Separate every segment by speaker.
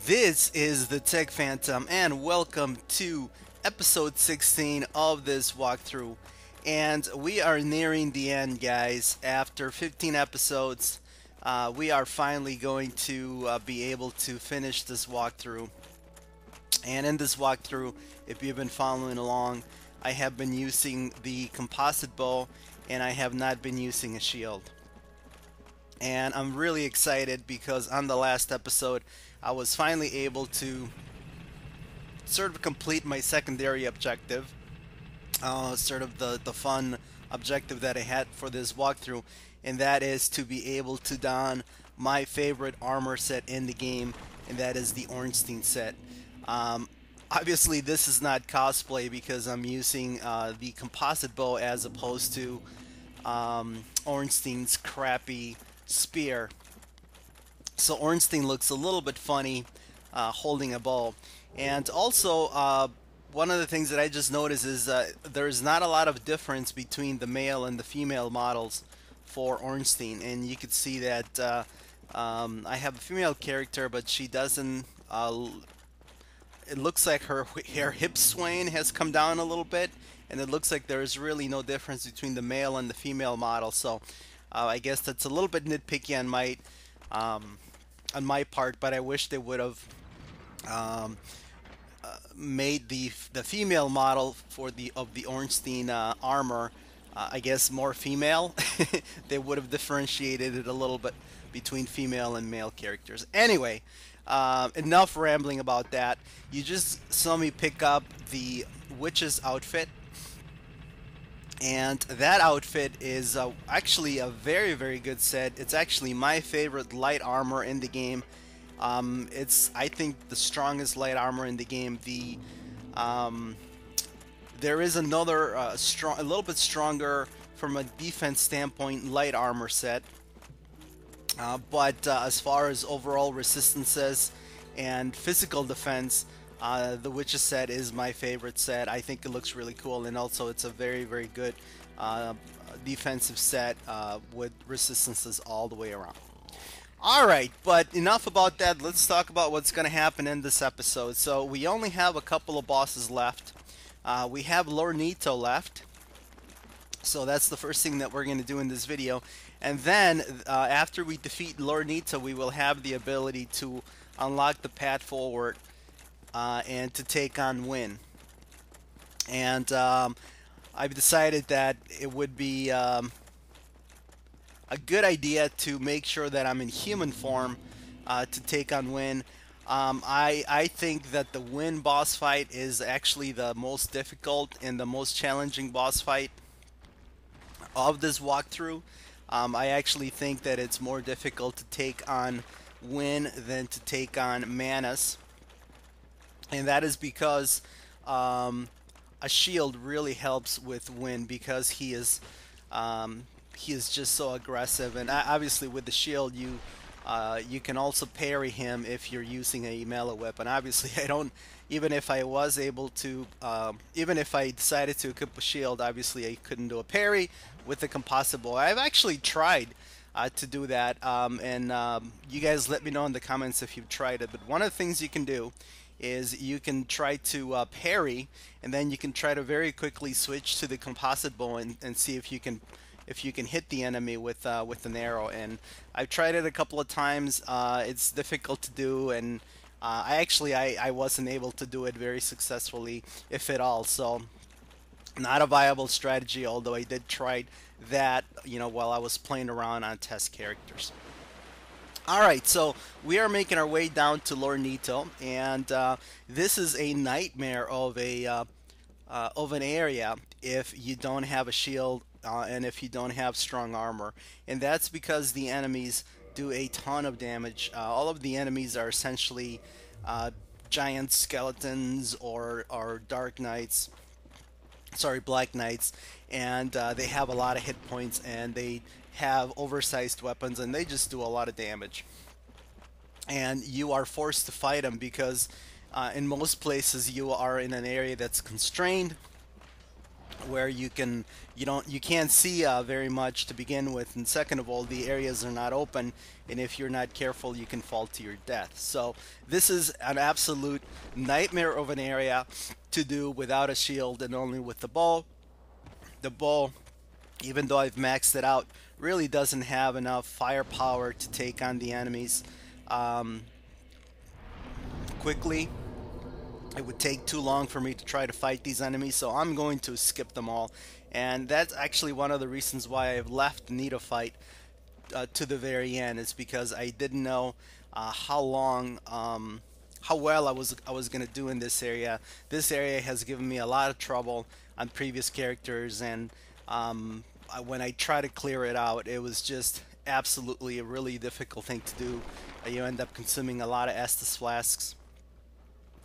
Speaker 1: This is the Tech Phantom, and welcome to episode 16 of this walkthrough. And we are nearing the end, guys. After 15 episodes, we are finally going to be able to finish this walkthrough. And in this walkthrough, if you've been following along, I have been using the composite bow, and I have not been using a shield. And I'm really excited because on the last episode I was finally able to sort of complete my secondary objective, sort of the fun objective that I had for this walkthrough, and that is to be able to don my favorite armor set in the game, and that is the Ornstein set. Obviously this is not cosplay because I'm using the composite bow as opposed to Ornstein's crappy spear. So Ornstein looks a little bit funny holding a bow. And also, one of the things that I just noticed is there's not a lot of difference between the male and the female models for Ornstein. And you could see that I have a female character, but she doesn't... it looks like her hip swaying has come down a little bit, and it looks like there's really no difference between the male and the female model. So I guess that's a little bit nitpicky on my part, but I wish they would have made the female model for the Ornstein armor, I guess, more female. They would have differentiated it a little bit between female and male characters. Anyway, enough rambling about that. You just saw me pick up the witch's outfit. And that outfit is actually a very good set. It's actually my favorite light armor in the game. It's, I think, the strongest light armor in the game. There is another a little bit stronger from a defense standpoint light armor set. But as far as overall resistances and physical defense, the Witches set is my favorite set. I think it looks really cool, and also it's a very good defensive set with resistances all the way around. Alright, but enough about that. Let's talk about what's going to happen in this episode. So we only have a couple of bosses left. We have Lord Nito left. So that's the first thing that we're going to do in this video. And then after we defeat Lord Nito, we will have the ability to unlock the path forward and to take on Gwyn. And I've decided that it would be a good idea to make sure that I'm in human form to take on Gwyn. I think that the Gwyn boss fight is actually the most difficult and the most challenging boss fight of this walkthrough. I actually think that it's more difficult to take on Gwyn than to take on Manus. And that is because a shield really helps with Gwyn, because he is just so aggressive. And obviously with the shield you can also parry him if you're using a melee weapon. Obviously I don't, even if I was able to, even if I decided to equip a shield, obviously I couldn't do a parry with the composite bow. I've actually tried to do that, and you guys let me know in the comments if you've tried it. But one of the things you can do is you can try to parry, and then you can try to very quickly switch to the composite bow and see if you can hit the enemy with an arrow. And I've tried it a couple of times. It's difficult to do, and I wasn't able to do it very successfully, if at all. So not a viable strategy, although I did try that, you know, while I was playing around on test characters. Alright, so we are making our way down to Lord Nito, and this is a nightmare of an area if you don't have a shield and if you don't have strong armor. And that's because the enemies do a ton of damage. All of the enemies are essentially giant skeletons or dark knights. Sorry, black knights, and they have a lot of hit points, and they have oversized weapons, and they just do a lot of damage. And you are forced to fight them because in most places you are in an area that's constrained, where you can't see very much to begin with, and second of all, the areas are not open, and if you're not careful, you can fall to your death. So this is an absolute nightmare of an area to do without a shield and only with the bow. The bow, even though I've maxed it out, really doesn't have enough firepower to take on the enemies quickly. It would take too long for me to try to fight these enemies, so I'm going to skip them all. And that's actually one of the reasons why I've left Nito fight to the very end, is because I didn't know how long, how well I was gonna do in this area. This area has given me a lot of trouble on previous characters, and when I try to clear it out, it was just absolutely a really difficult thing to do. You end up consuming a lot of Estus flasks.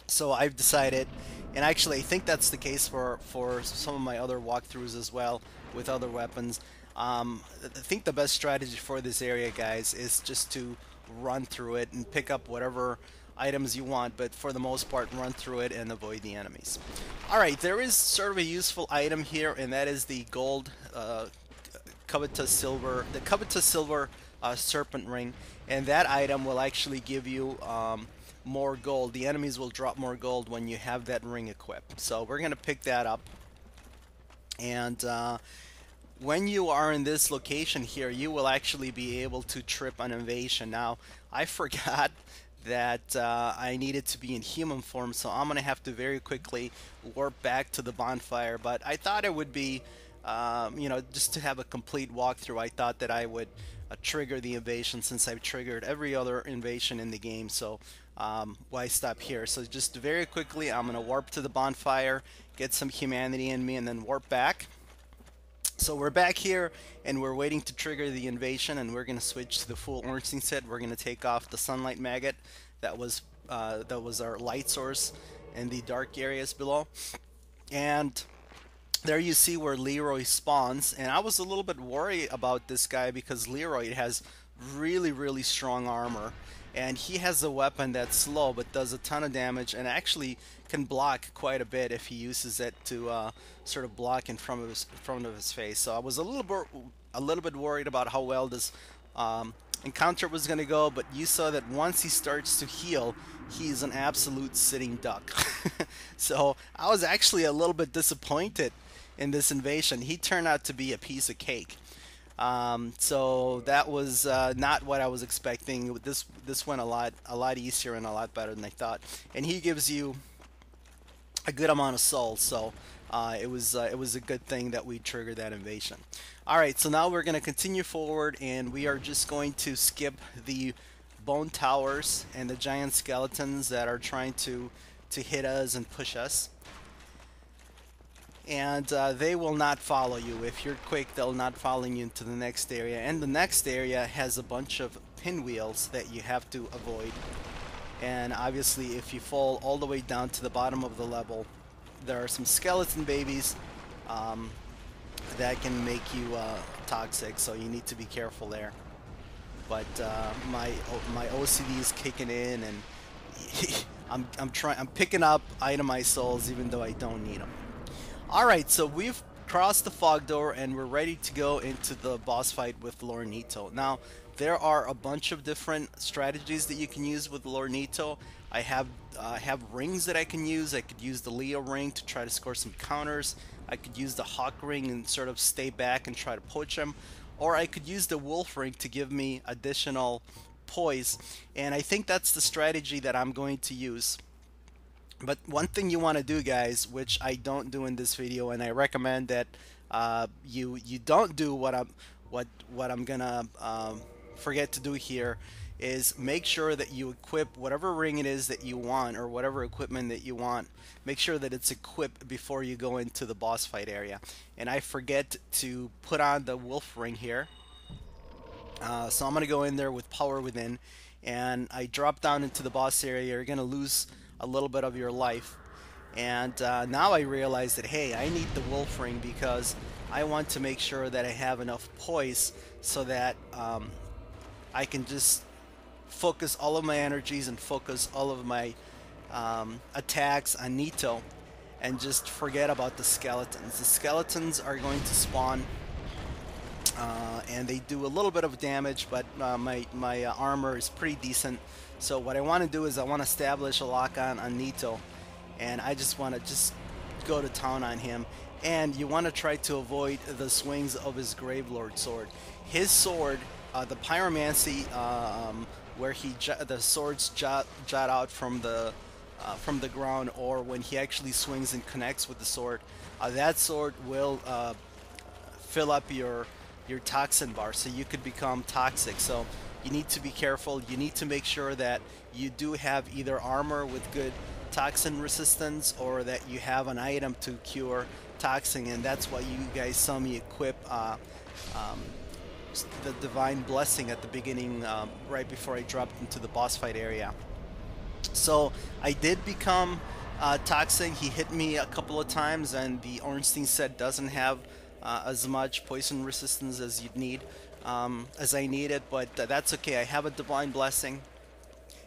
Speaker 1: So I've decided, and actually I think that's the case for some of my other walkthroughs as well with other weapons. I think the best strategy for this area, guys, is just to run through it and pick up whatever items you want, but for the most part run through it and avoid the enemies. Alright, there is sort of a useful item here, and that is the gold covetous silver, serpent ring, and that item will actually give you more gold. The enemies will drop more gold when you have that ring equipped. So we're gonna pick that up, and when you are in this location here, you will actually be able to trip an invasion. Now, I forgot that I needed to be in human form, so I'm gonna have to very quickly warp back to the bonfire, but I thought it would be you know, just to have a complete walkthrough. I thought that I would trigger the invasion, since I've triggered every other invasion in the game, so why stop here? So just very quickly, I'm gonna warp to the bonfire, get some humanity in me, and then warp back. So we're back here, and we're waiting to trigger the invasion, and we're gonna switch to the full Ornstein set. We're gonna take off the sunlight maggot that was our light source in the dark areas below, and there you see where Leroy spawns. And I was a little bit worried about this guy because Leroy has really strong armor, and he has a weapon that's slow but does a ton of damage, and actually can block quite a bit if he uses it to sort of block in front of his face. So I was a little bit worried about how well this encounter was going to go, but you saw that once he starts to heal, he's an absolute sitting duck. So I was actually a little bit disappointed in this invasion. He turned out to be a piece of cake. So that was not what I was expecting. This went a lot easier and a lot better than I thought. And he gives you a good amount of souls, so it was a good thing that we triggered that invasion. Alright, so now we're going to continue forward, and we are just going to skip the bone towers and the giant skeletons that are trying to hit us and push us. And they will not follow you. If you're quick, they'll not follow you into the next area. And the next area has a bunch of pinwheels that you have to avoid. And obviously, if you fall all the way down to the bottom of the level, there are some skeleton babies that can make you toxic, so you need to be careful there. But my OCD is kicking in, and I'm picking up itemized souls even though I don't need them. Alright, so we've crossed the fog door, and we're ready to go into the boss fight with Lord Nito. Now, there are a bunch of different strategies that you can use with Lord Nito. I have rings that I can use. I could use the Leo ring to try to score some counters. I could use the Hawk ring and sort of stay back and try to poach him. Or I could use the Wolf ring to give me additional poise. And I think that's the strategy that I'm going to use. But one thing you want to do, guys, which I don't do in this video, and I recommend that you don't do what I'm gonna forget to do here, is make sure that you equip whatever ring it is that you want, or whatever equipment that you want. Make sure that it's equipped before you go into the boss fight area. And I forget to put on the wolf ring here, so I'm gonna go in there with power within, and I drop down into the boss area. You're gonna lose a little bit of your life, and now I realize that, hey, I need the wolf ring because I want to make sure that I have enough poise so that I can just focus all of my energies and focus all of my attacks on Nito, and just forget about the skeletons. The skeletons are going to spawn, and they do a little bit of damage, but my armor is pretty decent. So what I want to do is I want to establish a lock on Nito, and I just want to just go to town on him. And you want to try to avoid the swings of his Gravelord sword. His sword, the pyromancy, where the swords jut out from the ground, or when he actually swings and connects with the sword, that sword will fill up your toxin bar, so you could become toxic. So you need to be careful. You need to make sure that you do have either armor with good toxin resistance, or that you have an item to cure toxin, and that's why you guys saw me equip the Divine Blessing at the beginning, right before I dropped into the boss fight area. So I did become toxic. He hit me a couple of times, and the Ornstein set doesn't have as much poison resistance as you'd need, as I needed, but that's okay. I have a Divine Blessing.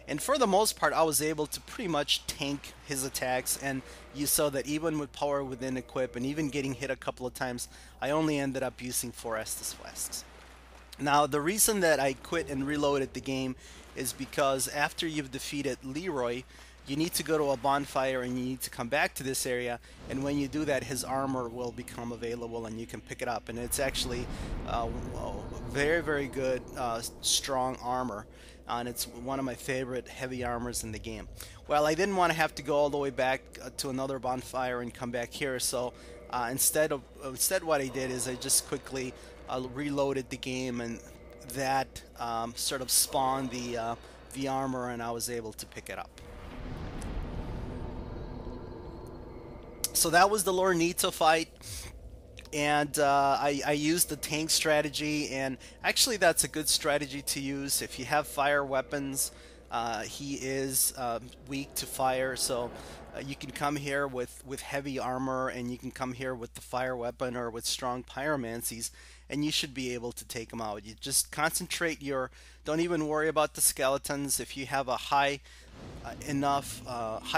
Speaker 1: And for the most part, I was able to pretty much tank his attacks, and you saw that even with power within equip and even getting hit a couple of times, I only ended up using 4 Estus Flasks. Now, the reason that I quit and reloaded the game is because after you've defeated Leroy, you need to go to a bonfire and you need to come back to this area, and when you do that, his armor will become available and you can pick it up, and it's actually very, very good, strong armor. And it's one of my favorite heavy armors in the game. Well, I didn't want to have to go all the way back to another bonfire and come back here, so instead what I did is I just quickly reloaded the game, and that sort of spawned the armor, and I was able to pick it up. So that was the Lord Nito fight. And I used the tank strategy, and actually that's a good strategy to use if you have fire weapons. He is weak to fire, so you can come here with heavy armor, and you can come here with the fire weapon or with strong pyromancies, and you should be able to take him out. You just concentrate don't even worry about the skeletons. If you have a high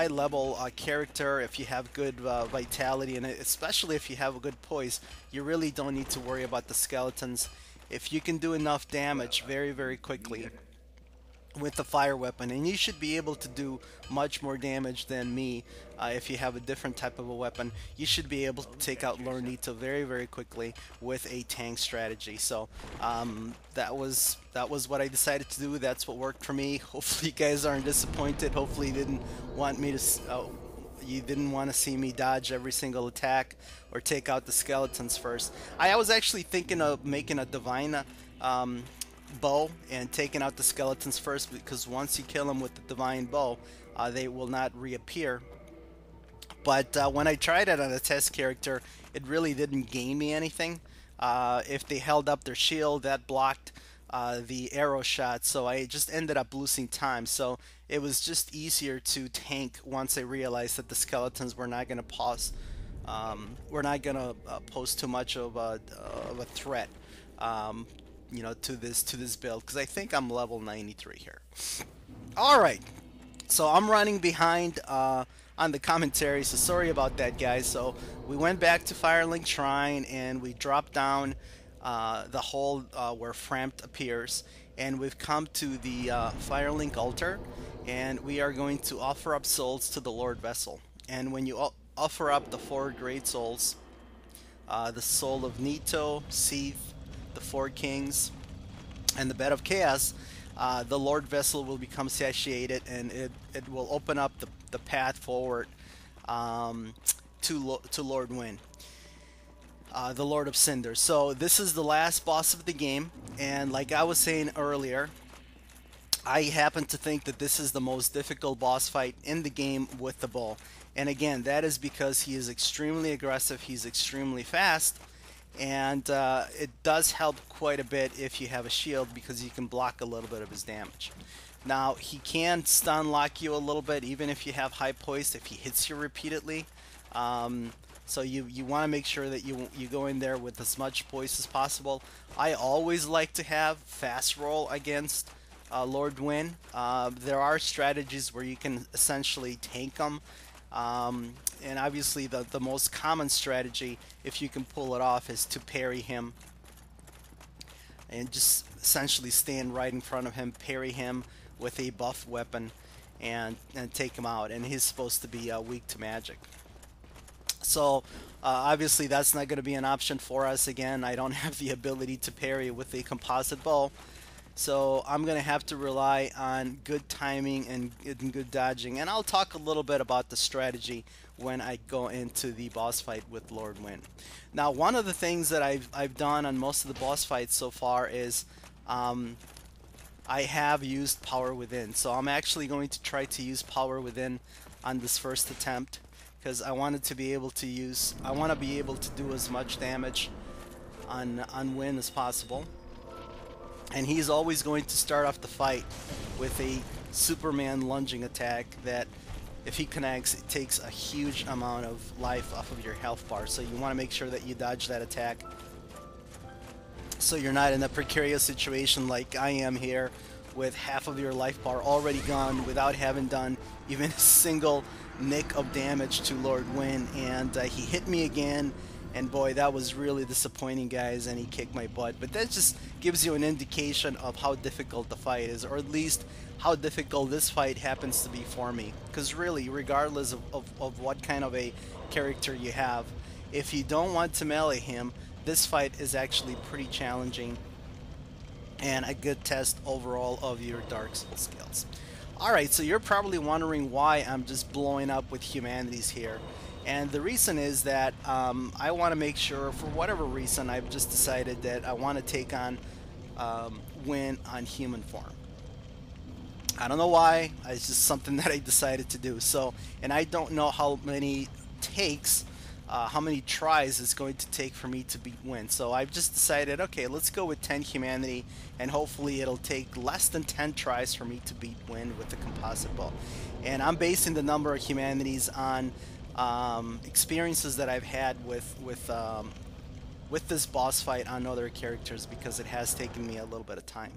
Speaker 1: level character, if you have good vitality, and especially if you have a good poise, you really don't need to worry about the skeletons. If you can do enough damage very, very quickly with the fire weapon, and you should be able to do much more damage than me if you have a different type of a weapon, you should be able to take out Lord Nito very, very quickly with a tank strategy. So that was what I decided to do. That's what worked for me. Hopefully you guys aren't disappointed. Hopefully you didn't want to see me dodge every single attack or take out the skeletons first. I was actually thinking of making a divine bow and taking out the skeletons first, because once you kill them with the divine bow, they will not reappear. But when I tried it on a test character, it really didn't gain me anything. If they held up their shield, that blocked the arrow shot, so I just ended up losing time. So it was just easier to tank once I realized that the skeletons were not going to pose too much of a threat, to this build, because I think I'm level 93 here. All right, so I'm running behind on the commentary, so sorry about that, guys. So we went back to Firelink Shrine, and we dropped down the hole where Frampt appears, and we've come to the Firelink altar, and we are going to offer up souls to the Lord Vessel. And when you offer up the 4 great souls, the soul of Nito, Seath, the 4 kings, and the Bed of Chaos, the Lord Vessel will become satiated, and it will open up the path forward to Lord Gwyn, the Lord of Cinders. So this is the last boss of the game, and like I was saying earlier, I happen to think that this is the most difficult boss fight in the game with the bow. And again, that is because he is extremely aggressive, he's extremely fast, and it does help quite a bit if you have a shield, because you can block a little bit of his damage. Now, he can stun lock you a little bit even if you have high poise, if he hits you repeatedly. So you want to make sure that you go in there with as much poise as possible. I always like to have fast roll against Lord Gwyn. There are strategies where you can essentially tank him And obviously the most common strategy, if you can pull it off, is to parry him and just essentially stand right in front of him, parry him with a buff weapon, and take him out. And he's supposed to be weak to magic. So obviously that's not going to be an option for us. Again, I don't have the ability to parry with a composite bow. So I'm going to have to rely on good timing and good dodging. And I'll talk a little bit about the strategy when I go into the boss fight with Lord Gwyn. Now, one of the things that I've done on most of the boss fights so far is I have used Power Within. So I'm actually going to try to use Power Within on this first attempt, because I wanted to be able to use, I want to be able to do as much damage on Gwyn as possible. And he's always going to start off the fight with a Superman lunging attack that, if he connects, it takes a huge amount of life off of your health bar. So you want to make sure that you dodge that attack, so you're not in a precarious situation like I am here, with half of your life bar already gone without having done even a single nick of damage to Lord Gwyn. And he hit me again, and boy, that was really disappointing, guys, and he kicked my butt. But that just gives you an indication of how difficult the fight is, or at least how difficult this fight happens to be for me. Because really, regardless of what kind of a character you have, if you don't want to melee him, this fight is actually pretty challenging and a good test overall of your Dark Souls skills. Alright, so you're probably wondering why I'm just blowing up with humanities here. And the reason is that I want to make sure, for whatever reason, I've just decided that I want to take on Gwyn on human form. I don't know why, it's just something that I decided to do. So, and I don't know how many takes, how many tries it's going to take for me to beat Gwyn. So I've just decided, okay, let's go with 10 humanity, and hopefully it'll take less than 10 tries for me to beat Gwyn with the composite bow. And I'm basing the number of humanities on experiences that I've had with this boss fight on other characters, because it has taken me a little bit of time.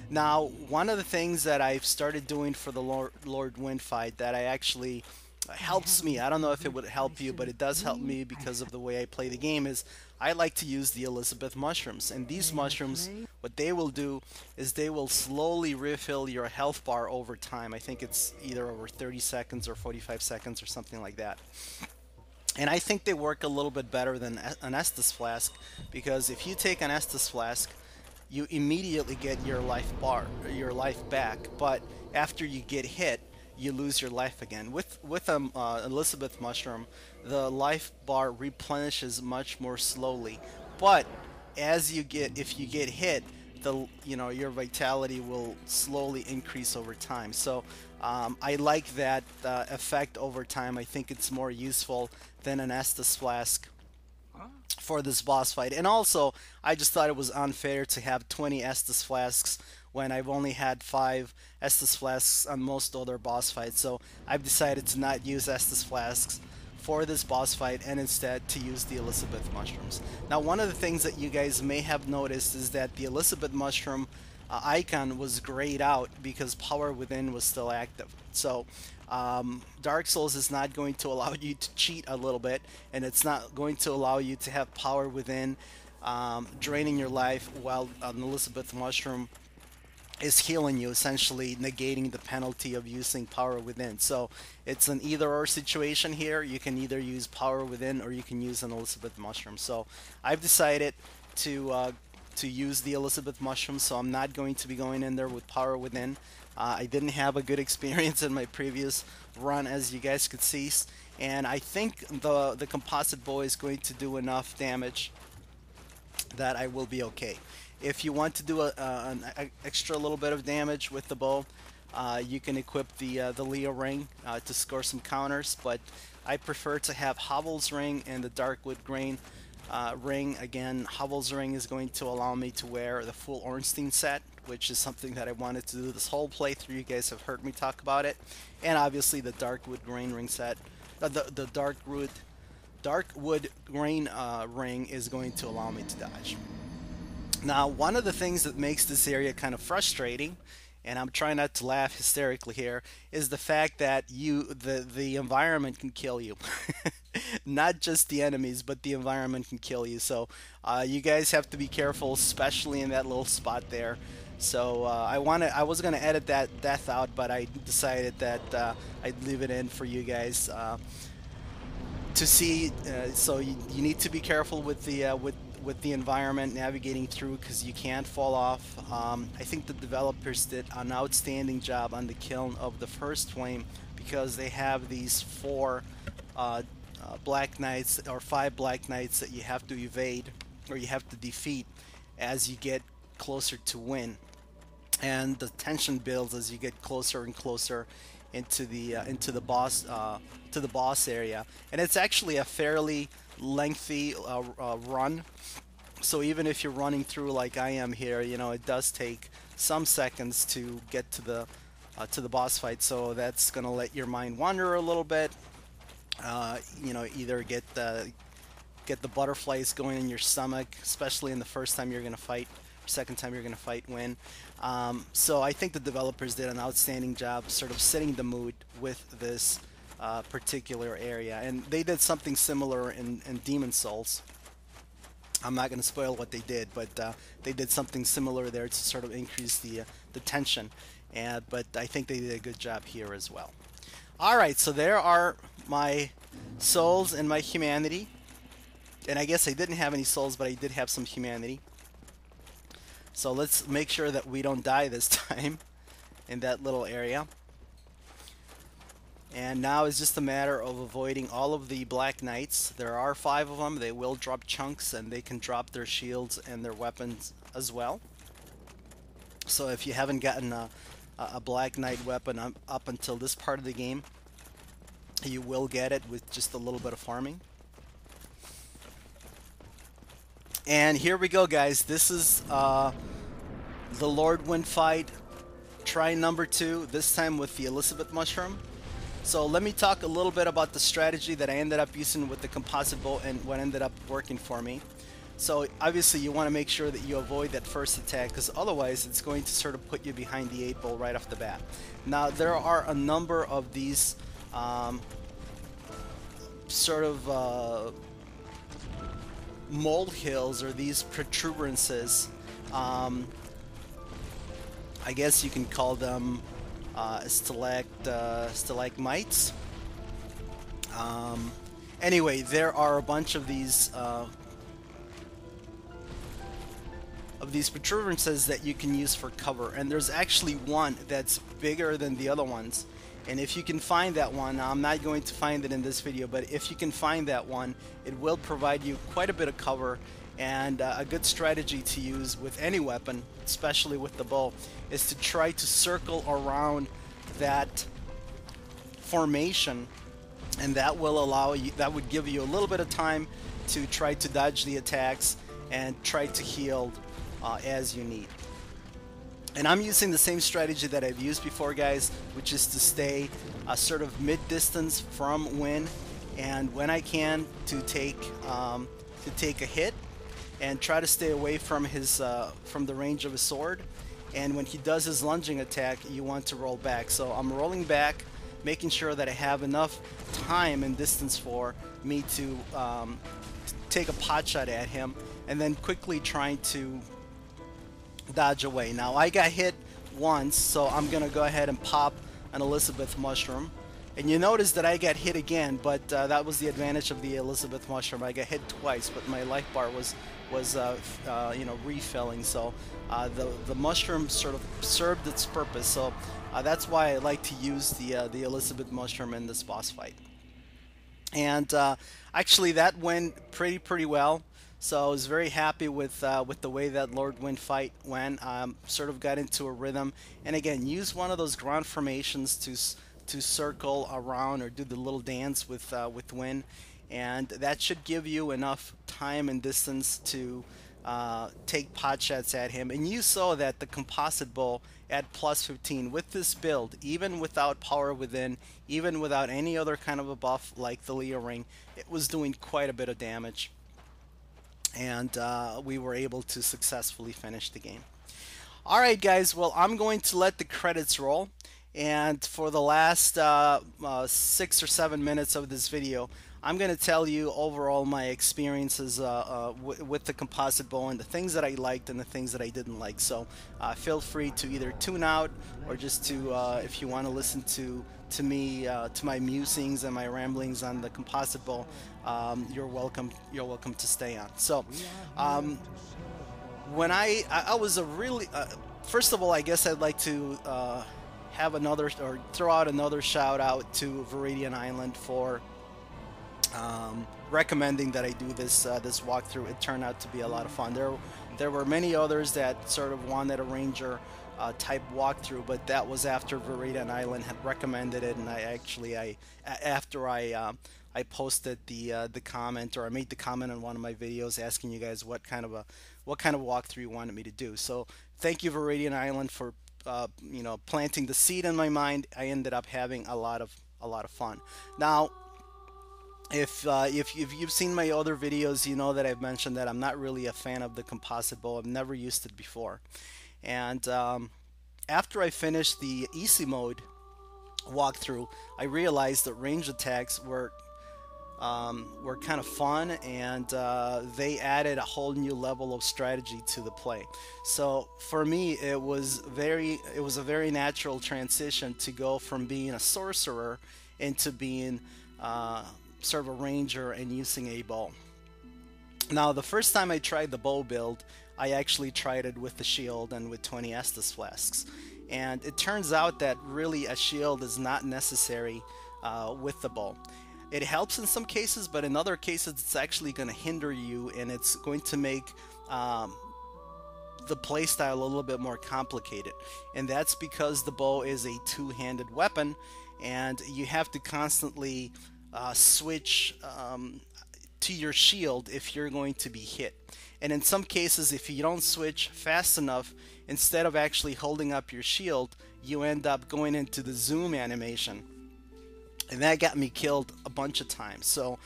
Speaker 1: Now, one of the things that I've started doing for the Lord Gwyn fight that I actually helps me, I don't know if it would help you, but it does help me because of the way I play the game, is I like to use the Elizabeth mushrooms. And these mushrooms, what they will do is they will slowly refill your health bar over time. I think it's either over 30 seconds or 45 seconds or something like that. And I think they work a little bit better than an Estus flask, because if you take an Estus flask, you immediately get your life back, but after you get hit, you lose your life again. With Elizabeth mushroom, the life bar replenishes much more slowly, but if you get hit, your vitality will slowly increase over time. So I like that effect over time. I think it's more useful than an Estus flask for this boss fight. And also, I just thought it was unfair to have 20 Estus flasks when I've only had 5 Estus flasks on most other boss fights. So I've decided to not use Estus flasks for this boss fight, and instead to use the Elizabeth mushrooms. Now, one of the things that you guys may have noticed is that the Elizabeth mushroom icon was grayed out because Power Within was still active. So Dark Souls is not going to allow you to cheat a little bit, and it's not going to allow you to have Power Within draining your life while an Elizabeth mushroom is healing you, essentially negating the penalty of using Power Within. So it's an either-or situation here. You can either use Power Within or you can use an Elizabeth mushroom. So I've decided to use the Elizabeth mushroom, so I'm not going to be going in there with Power Within. I didn't have a good experience in my previous run, as you guys could see, and I think the composite bow is going to do enough damage that I will be okay. If you want to do an extra little bit of damage with the bow, you can equip the Leo ring to score some counters, but I prefer to have Hovel's ring and the Darkwood grain ring. Again, Hovel's ring is going to allow me to wear the full Ornstein set, which is something that I wanted to do this whole playthrough. You guys have heard me talk about it. And obviously the Darkwood grain ring set, the Darkwood grain ring is going to allow me to dodge. Now, one of the things that makes this area kind of frustrating and I'm trying not to laugh hysterically here, is the fact that the environment can kill you. Not just the enemies, but the environment can kill you. So you guys have to be careful, especially in that little spot there. So I was gonna edit that death out, but I decided that I'd leave it in for you guys to see. So you need to be careful with the environment navigating through, because you can't fall off. I think the developers did an outstanding job on the kiln of the first flame, because they have these four black knights, or five black knights, that you have to evade, or you have to defeat as you get closer to win. And the tension builds as you get closer and closer into the boss area. And it's actually a fairly lengthy run. So even if you're running through like I am here, you know, it does take some seconds to get to the boss fight. So that's gonna let your mind wander a little bit. You know, either get the butterflies going in your stomach, especially in the first time you're gonna fight, second time you're gonna fight Gwyn. So I think the developers did an outstanding job sort of setting the mood with this particular area, and they did something similar in Demon Souls. I'm not going to spoil what they did, but they did something similar there to sort of increase the tension, but I think they did a good job here as well. Alright, so there are my souls and my humanity, and I guess I didn't have any souls, but I did have some humanity. So let's make sure that we don't die this time in that little area. And now it's just a matter of avoiding all of the black knights. There are 5 of them. They will drop chunks, and they can drop their shields and their weapons as well. So if you haven't gotten a black knight weapon up until this part of the game, you will get it with just a little bit of farming. And here we go, guys. This is the Lord Gwyn fight. Try number 2, this time with the Elizabeth Mushroom. So let me talk a little bit about the strategy that I ended up using with the composite bow and what ended up working for me. So obviously you want to make sure that you avoid that first attack, because otherwise it's going to sort of put you behind the 8 ball right off the bat. Now there are a number of these sort of molehills, or these protuberances. I guess you can call them stalagmites. Anyway, there are a bunch of these protuberances that you can use for cover, and there's actually one that's bigger than the other ones. And if you can find that one, I'm not going to find it in this video, but if you can find that one, it will provide you quite a bit of cover. And a good strategy to use with any weapon, especially with the bow, is to try to circle around that formation, and that will allow you, that would give you a little bit of time to try to dodge the attacks and try to heal as you need. And I'm using the same strategy that I've used before, guys, which is to stay sort of mid-distance from Gwyn, and when I can to take a hit, and try to stay away from his from the range of his sword. And when he does his lunging attack, you want to roll back. So I'm rolling back, making sure that I have enough time and distance for me to take a pot shot at him, and then quickly trying to dodge away. Now I got hit once, so I'm gonna go ahead and pop an Elizabeth Mushroom. And you notice that I got hit again, but that was the advantage of the Elizabeth Mushroom. I got hit twice, but my life bar was you know, refilling. So the mushroom sort of served its purpose. So that's why I like to use the Elizabeth Mushroom in this boss fight. And actually, that went pretty well. So I was very happy with the way that Lord Gwyn fight went. Sort of got into a rhythm, and again, use one of those ground formations to circle around or do the little dance with Gwyn, and that should give you enough time and distance to take pot shots at him. And you saw that the composite bow at plus 15 with this build, even without power within, even without any other kind of a buff like the Leo ring, it was doing quite a bit of damage, and we were able to successfully finish the game. All right, guys. Well, I'm going to let the credits roll. And for the last 6 or 7 minutes of this video, I'm going to tell you overall my experiences with the composite bow and the things that I liked and the things that I didn't like. So feel free to either tune out or just to, if you want to listen to me, to my musings and my ramblings on the composite bow, you're welcome. You're welcome to stay on. So. When I was a really first of all, I guess I'd like to have another or throw out another shout out to Viridian Island for recommending that I do this walkthrough. It turned out to be a lot of fun. There were many others that sort of wanted a ranger type walkthrough, but that was after Viridian Island had recommended it, and after I posted the comment, or I made the comment on one of my videos asking you guys what kind of walkthrough you wanted me to do. So thank you, Viridian Island, for planting the seed in my mind. I ended up having a lot of fun. Now, if you've seen my other videos, you know that I've mentioned that I'm not really a fan of the composite bow. I've never used it before, and after I finished the easy mode walkthrough, I realized that range attacks were kind of fun, and they added a whole new level of strategy to the play. So for me, it was a very natural transition to go from being a sorcerer into being sort of a ranger and using a bow. Now, the first time I tried the bow build, I actually tried it with the shield and with 20 Estus flasks, and it turns out that really a shield is not necessary with the bow. It helps in some cases, but in other cases it's actually going to hinder you, and it's going to make the playstyle a little bit more complicated. And that's because the bow is a two-handed weapon, and you have to constantly switch to your shield if you're going to be hit. And in some cases, if you don't switch fast enough, instead of actually holding up your shield, you end up going into the zoom animation. And that got me killed a bunch of times. So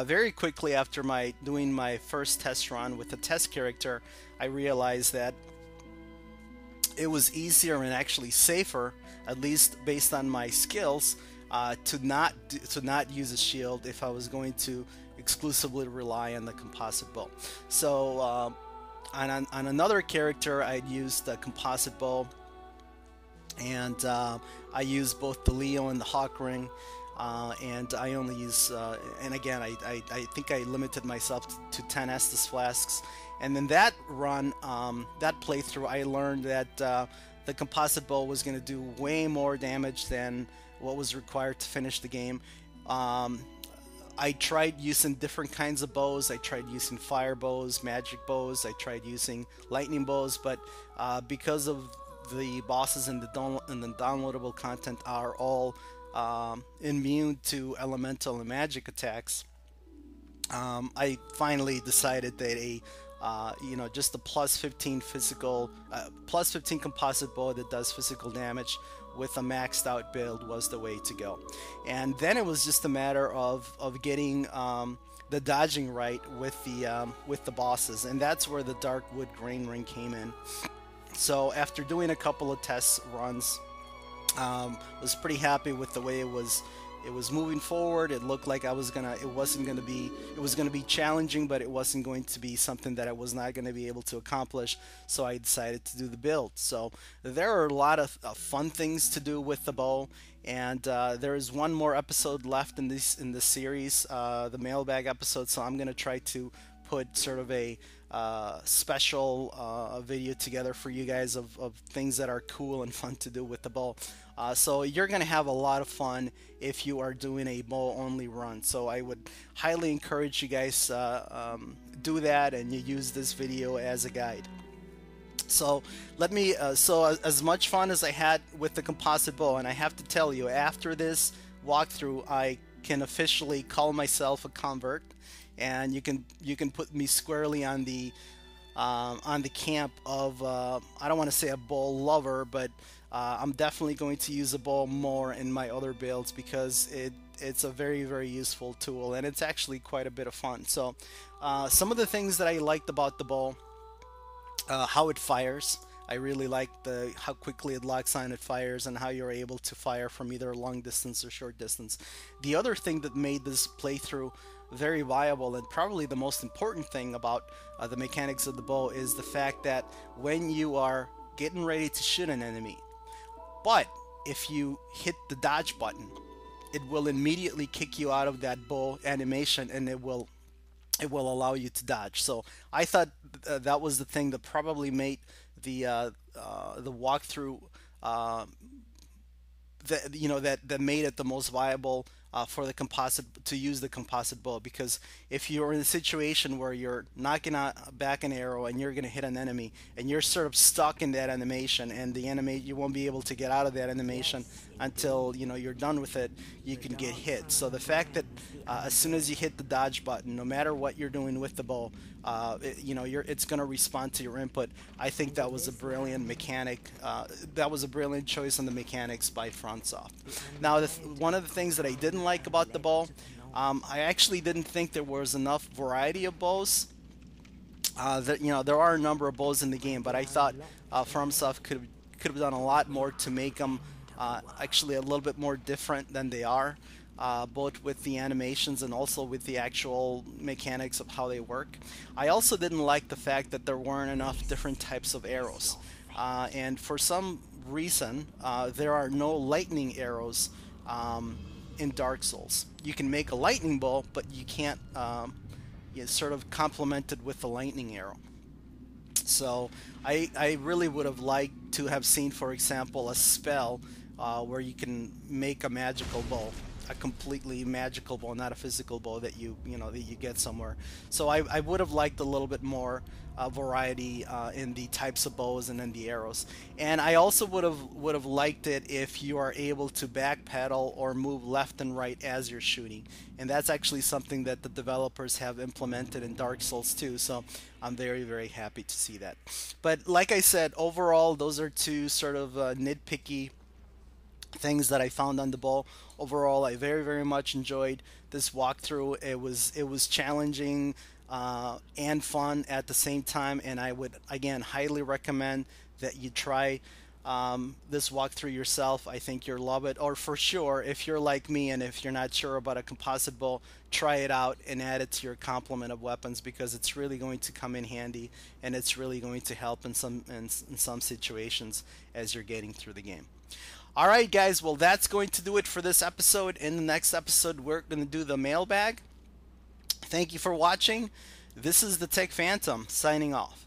Speaker 1: very quickly after doing my first test run with the test character, I realized that it was easier and actually safer, at least based on my skills, to not use a shield if I was going to exclusively rely on the composite bow. So on another character, I'd used the composite bow, and I used both the Leo and the Hawk Ring. And I only use, and again, I think I limited myself to 10 Estus flasks. And then that run, that playthrough, I learned that the composite bow was going to do way more damage than what was required to finish the game. I tried using different kinds of bows. I tried using fire bows, magic bows. I tried using lightning bows, but because of the bosses and the downloadable content are all immune to elemental and magic attacks, I finally decided that just a plus 15 plus 15 composite bow that does physical damage with a maxed out build was the way to go. And then it was just a matter of getting the dodging right with the bosses, and that's where the Dark Wood Grain Ring came in. So after doing a couple of test runs, was pretty happy with the way it was moving forward. It looked like it was gonna be challenging, but it wasn't going to be something that I was not going to be able to accomplish. So I decided to do the build. So there are a lot of fun things to do with the bow, and there is one more episode left in this series, the mailbag episode. So I'm going to try to put sort of a special video together for you guys of things that are cool and fun to do with the bow. So you're going to have a lot of fun if you are doing a bow only run. So I would highly encourage you guys do that, and you use this video as a guide. So let me as much fun as I had with the composite bow, and I have to tell you, after this walkthrough, I can officially call myself a convert, and you can put me squarely on the camp of I don't want to say a bow lover, but I'm definitely going to use a bow more in my other builds because it's a very, very useful tool, and it's actually quite a bit of fun. So some of the things that I liked about the bow, how it fires. I really like the how quickly it locks on, it fires, and how you're able to fire from either long distance or short distance. The other thing that made this playthrough very viable, and probably the most important thing about the mechanics of the bow, is the fact that when you are getting ready to shoot an enemy, but if you hit the dodge button, it will immediately kick you out of that bow animation, and it will allow you to dodge. So I thought that was the thing that probably made the walkthrough that that made it the most viable for the composite to use the composite bow, because if you're in a situation where you're knocking out back an arrow and you're going to hit an enemy and you're sort of stuck in that animation, and the animate you won't be able to get out of that animation until you're done with it, you can get hit. So the fact that as soon as you hit the dodge button, no matter what you're doing with the bow, it's going to respond to your input. I think that was a brilliant mechanic. That was a brilliant choice on the mechanics by FromSoft. Now, one of the things that I didn't like about the bow, I actually didn't think there was enough variety of bows. There are a number of bows in the game, but I thought FromSoft could have done a lot more to make them actually a little bit more different than they are. Both with the animations and also with the actual mechanics of how they work. I also didn't like the fact that there weren't enough different types of arrows. And for some reason, there are no lightning arrows in Dark Souls. You can make a lightning bow, but you can't sort of complement it with the lightning arrow. So I really would have liked to have seen, for example, a spell where you can make a magical bow, a completely magical bow, not a physical bow that you get somewhere. So I would have liked a little bit more variety in the types of bows and in the arrows. And I also would have liked it if you are able to backpedal or move left and right as you're shooting. And that's actually something that the developers have implemented in Dark Souls 2. So I'm very, very happy to see that. But like I said, overall, those are two sort of nitpicky things that I found on the bow. Overall, I very, very much enjoyed this walkthrough. It was challenging and fun at the same time, and I would again highly recommend that you try this walkthrough yourself. I think you'll love it. Or for sure, if you're like me and if you're not sure about a composite bow, try it out and add it to your complement of weapons, because it's really going to come in handy, and it's really going to help in some situations as you're getting through the game. Alright guys, well that's going to do it for this episode. In the next episode we're going to do the mailbag. Thank you for watching. This is the Tech Phantom signing off.